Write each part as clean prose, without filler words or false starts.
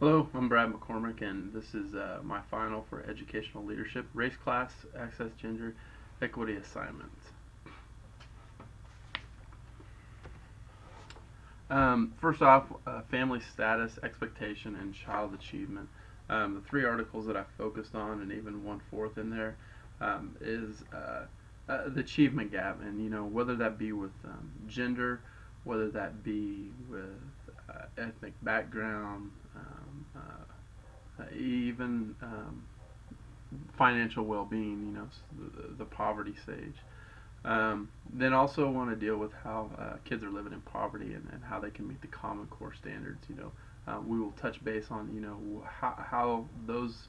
Hello, I'm Brad McCormick, and this is my final for Educational Leadership, Race Class, Access Gender, Equity Assignments. First off, family status, expectation, and child achievement. The three articles that I focused on, and even one fourth in there, is the achievement gap, and whether that be with gender, whether that be with ethnic background, even financial well-being, the poverty stage. Then also want to deal with how kids are living in poverty and how they can meet the Common Core standards. We will touch base on how those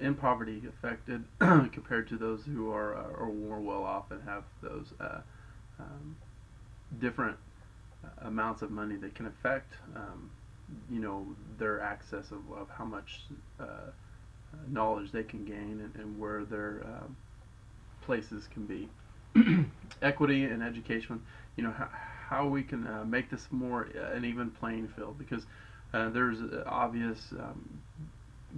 in poverty affected compared to those who are more well off and have those different amounts of money that can affect their access of how much knowledge they can gain and where their places can be. Equity in education, how we can make this more an even playing field, because there's obvious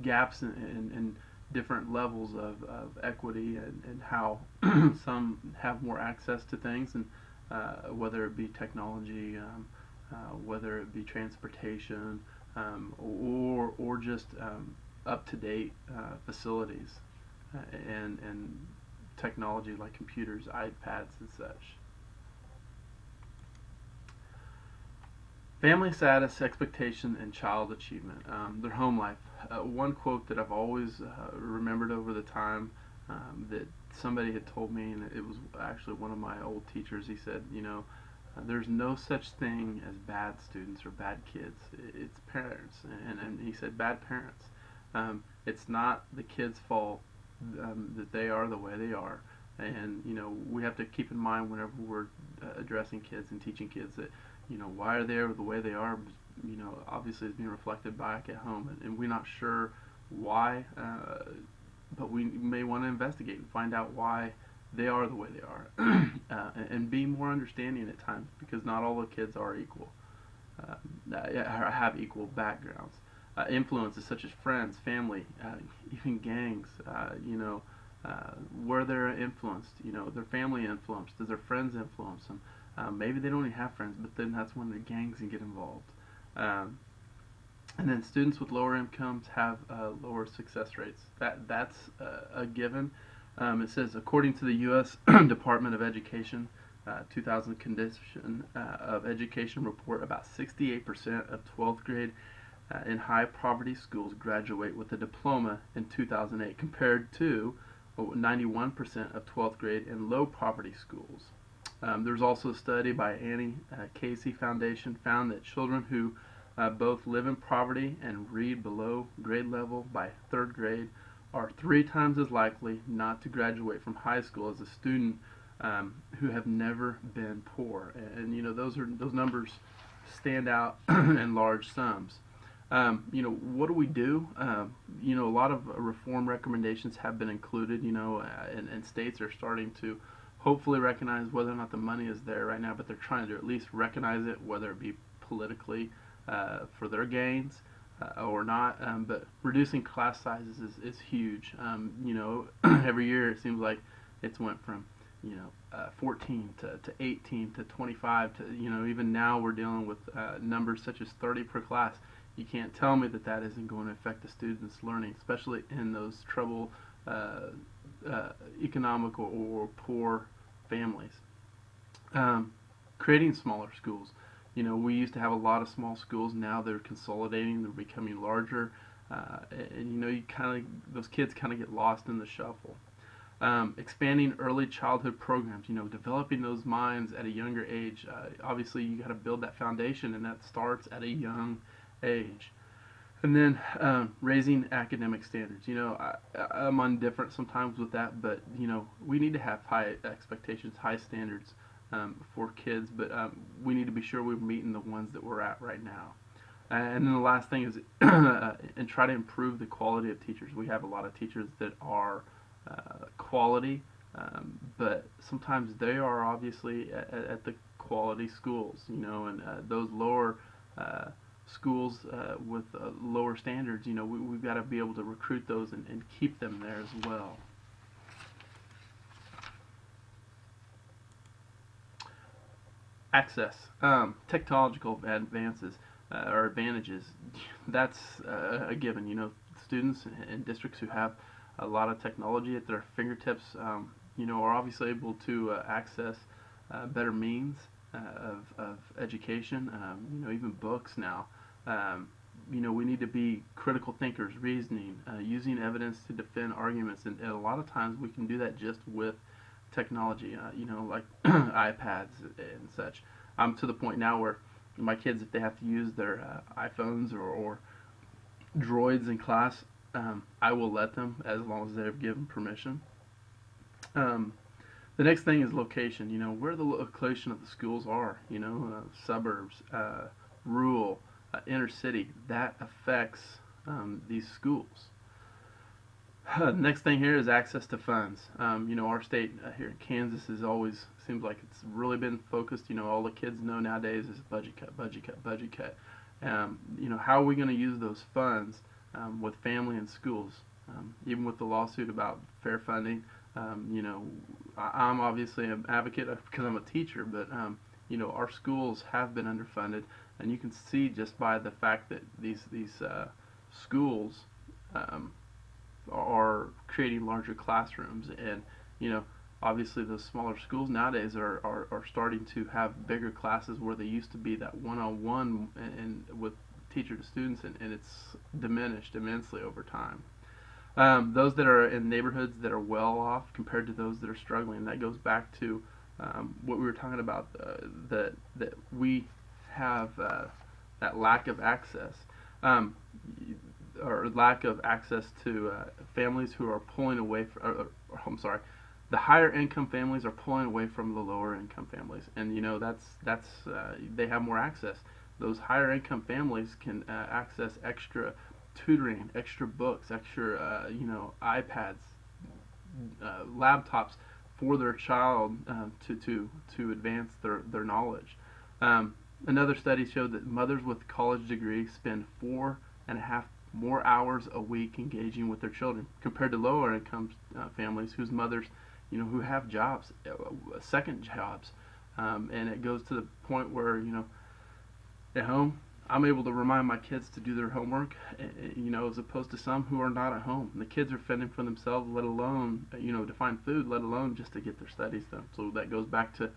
gaps in different levels of equity and how some have more access to things, and whether it be technology, whether it be transportation, or just up to date facilities and technology like computers, iPads, and such. Family status, expectation, and child achievement. Their home life. One quote that I've always remembered over the time, that somebody had told me, and it was actually one of my old teachers. He said, there's no such thing as bad students or bad kids. It's parents. And he said bad parents. It's not the kids' fault that they are the way they are. And we have to keep in mind whenever we're addressing kids and teaching kids that why are they the way they are. Obviously it's being reflected back at home, and we're not sure why, but we may want to investigate and find out why they are the way they are, and be more understanding at times, because not all the kids are equal, have equal backgrounds. Influences such as friends, family, even gangs, where they're influenced, their family influenced, does their friends influence them? Maybe they don't even have friends, but then that's when the gangs can get involved. And then students with lower incomes have lower success rates. That's a given. It says, according to the U.S. Department of Education 2000 Condition of Education report, about 68% of 12th grade in high poverty schools graduate with a diploma in 2008, compared to 91% of 12th grade in low poverty schools. There's also a study by Annie Casey Foundation found that children who both live in poverty and read below grade level by third grade are 3 times as likely not to graduate from high school as a student who have never been poor. And those numbers stand out in large sums. What do we do? A lot of reform recommendations have been included, and states are starting to hopefully recognize whether or not the money is there right now, but they're trying to at least recognize it, whether it be politically for their gains or not. But reducing class sizes is huge. Every year it seems like it's went from 14 to 18 to 25 to even now we're dealing with numbers such as 30 per class. You can't tell me that isn't going to affect the students' learning, especially in those trouble economical or poor families. Creating smaller schools. We used to have a lot of small schools. Now they're consolidating. They're becoming larger, and those kids kind of get lost in the shuffle. Expanding early childhood programs. Developing those minds at a younger age. Obviously, you got to build that foundation, and that starts at a young age. And then raising academic standards. I'm indifferent sometimes with that, but we need to have high expectations, high standards for kids, but we need to be sure we're meeting the ones that we're at right now. And then the last thing is, and try to improve the quality of teachers. We have a lot of teachers that are quality, but sometimes they are obviously at the quality schools, and those lower schools with lower standards, we've got to be able to recruit those and keep them there as well. Access, technological advances or advantages, that's a given. Students in districts who have a lot of technology at their fingertips, are obviously able to access better means of education, even books now. We need to be critical thinkers, reasoning, using evidence to defend arguments, and a lot of times we can do that just with technology, like iPads and such. I'm to the point now where my kids, if they have to use their iPhones or droids in class, I will let them as long as they've given permission. Um, the next thing is location. Where the location of the schools are. Suburbs, rural, inner city. That affects these schools. Next thing here is access to funds. Our state here in Kansas is always seems like it's really been focused. All the kids know nowadays is budget cut, budget cut, budget cut. How are we going to use those funds with family and schools? Even with the lawsuit about fair funding, I'm obviously an advocate because I'm a teacher, but our schools have been underfunded, and you can see just by the fact that these schools are creating larger classrooms, and obviously those smaller schools nowadays are starting to have bigger classes where they used to be that one-on-one and with teacher to students, and it's diminished immensely over time. Those that are in neighborhoods that are well off compared to those that are struggling, that goes back to what we were talking about, that we have that lack of access, or lack of access to families who are pulling away from, I'm sorry, the higher income families are pulling away from the lower income families, and that's they have more access. Those higher income families can access extra tutoring, extra books, extra iPads, laptops for their child to advance their knowledge. Another study showed that mothers with college degrees spend 4.5 more hours a week engaging with their children compared to lower income families whose mothers, who have jobs, second jobs, and it goes to the point where at home I'm able to remind my kids to do their homework, as opposed to some who are not at home. And the kids are fending for themselves, let alone, to find food, let alone just to get their studies done. So that goes back to,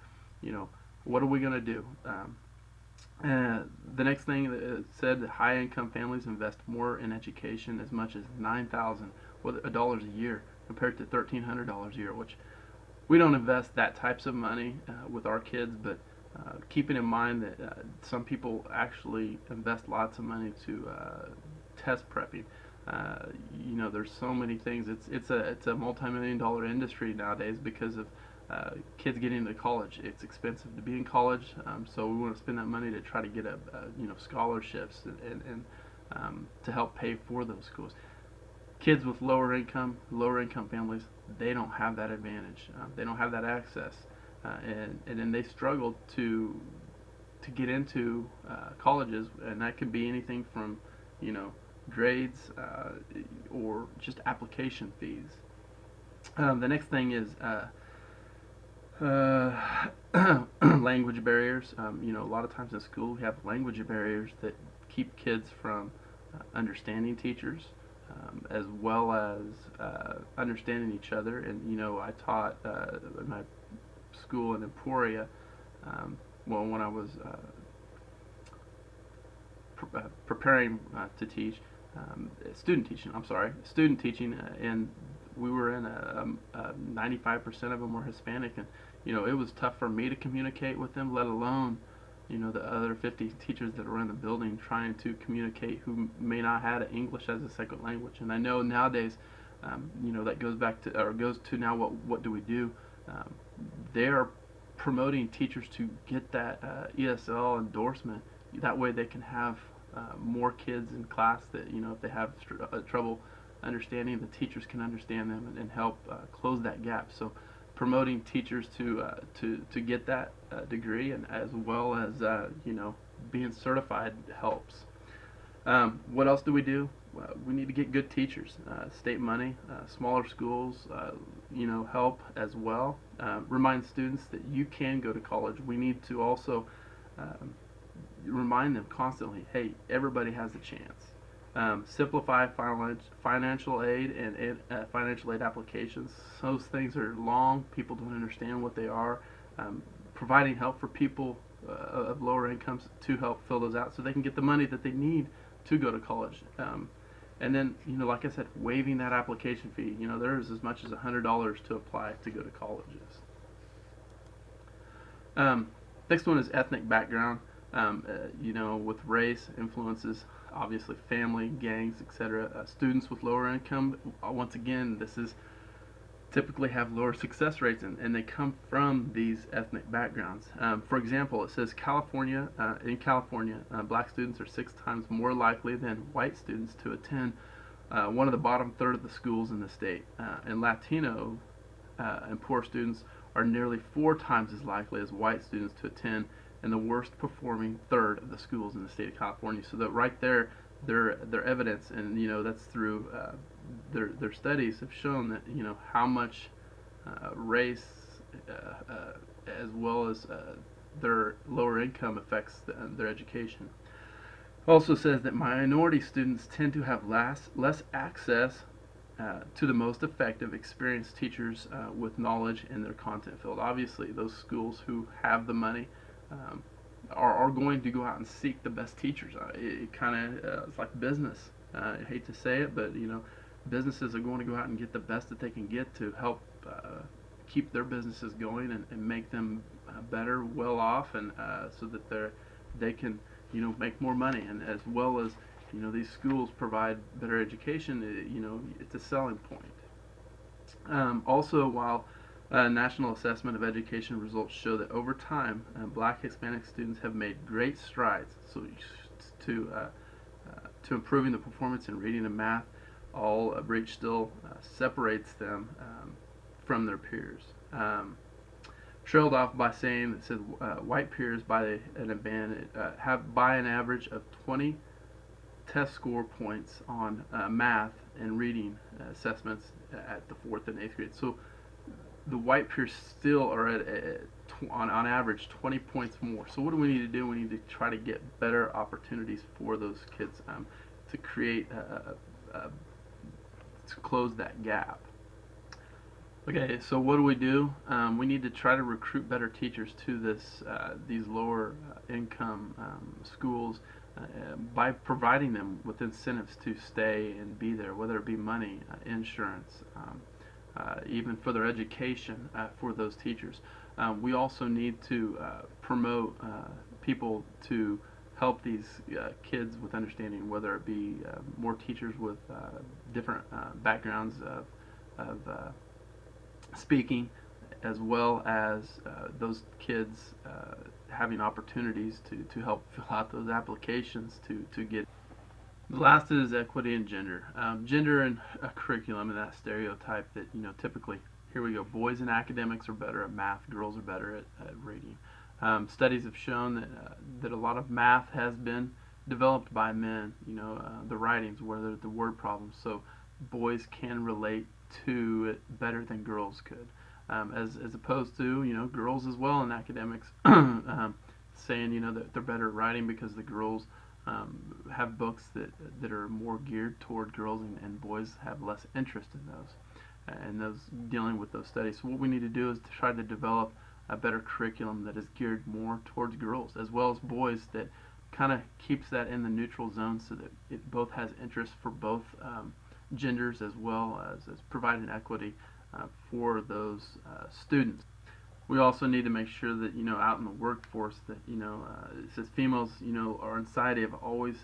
what are we going to do? The next thing that said that high-income families invest more in education, as much as $9,000 a year compared to $1,300 a year, which we don't invest that types of money with our kids, but keeping in mind that some people actually invest lots of money to test prepping. There's so many things. It's a multi-million-dollar industry nowadays because of kids getting into college. It's expensive to be in college, so we want to spend that money to try to get scholarships and to help pay for those schools. Kids with lower income families, they don't have that advantage. They don't have that access, and then they struggle to get into colleges, and that could be anything from grades or just application fees. The next thing is language barriers. A lot of times in school we have language barriers that keep kids from understanding teachers, as well as understanding each other. And I taught in my school in Emporia, when I was preparing to teach, student teaching, and we were in 95% of them were Hispanic, and it was tough for me to communicate with them, let alone the other 50 teachers that were in the building trying to communicate who may not have English as a second language. And I know nowadays, that goes to now what do we do? They are promoting teachers to get that ESL endorsement. That way they can have more kids in class that if they have trouble understanding, the teachers can understand them and help close that gap. So promoting teachers to get that degree, and as well as being certified helps. What else do we do? We need to get good teachers, state money, smaller schools, help as well. Remind students that you can go to college. We need to also um, remind them constantly, hey, everybody has a chance. Simplify financial aid and financial aid applications. Those things are long. People don't understand what they are. Um, Providing help for people of lower incomes to help fill those out so they can get the money that they need to go to college. And then, like I said, waiving that application fee. There's as much as $100 to apply to go to colleges. Next one is ethnic background. With race influences, obviously family, gangs, etc. Students with lower income, once again, this is typically have lower success rates, and they come from these ethnic backgrounds. For example, it says in California, black students are 6 times more likely than white students to attend one of the bottom third of the schools in the state. And Latino and poor students are nearly 4 times as likely as white students to attend in the worst performing third of the schools in the state of California. So that right there, their evidence, and that's through their studies have shown that how much race as well as their lower income affects their education. It also says that minority students tend to have less access to the most effective, experienced teachers with knowledge in their content field. Obviously, those schools who have the money um, are going to go out and seek the best teachers. It kind of it's like business. I hate to say it, but businesses are going to go out and get the best that they can get to help keep their businesses going and make them better, well off, and so that they can make more money, and as well as these schools provide better education. It's a selling point. Also, while National Assessment of Education results show that over time, Black Hispanic students have made great strides to improving the performance in reading and math. All breach still separates them from their peers. Trailed off by saying that said white peers by an average of 20 test score points on math and reading assessments at the 4th and 8th grade. So the white peers still are on average 20 points more. So what do we need to do? We need to try to get better opportunities for those kids to create to close that gap. Okay, so what do? We need to try to recruit better teachers to these lower income schools by providing them with incentives to stay and be there, whether it be money, insurance, even for their education for those teachers. We also need to promote people to help these kids with understanding, whether it be more teachers with different backgrounds of speaking, as well as those kids having opportunities to help fill out those applications to get. The last is equity and gender. Gender and curriculum, and that stereotype that typically, here we go, boys in academics are better at math, girls are better at reading. Studies have shown that a lot of math has been developed by men. The writings, whether the word problems, so boys can relate to it better than girls could, as opposed to girls as well in academics, saying that they're better at writing because the girls have books that are more geared toward girls, and boys have less interest in those, and those dealing with those studies. So what we need to do is to try to develop a better curriculum that is geared more towards girls as well as boys, that kind of keeps that in the neutral zone so that it both has interest for both genders, as well as providing equity for those students. We also need to make sure that out in the workforce that it says females are in society have always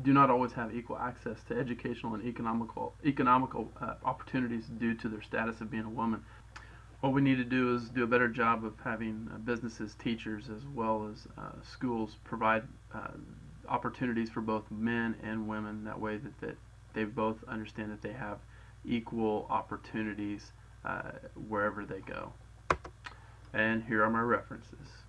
do not always have equal access to educational and economical opportunities due to their status of being a woman. What we need to do is do a better job of having businesses, teachers, as well as schools provide opportunities for both men and women. That way that they both understand that they have equal opportunities wherever they go. And here are my references.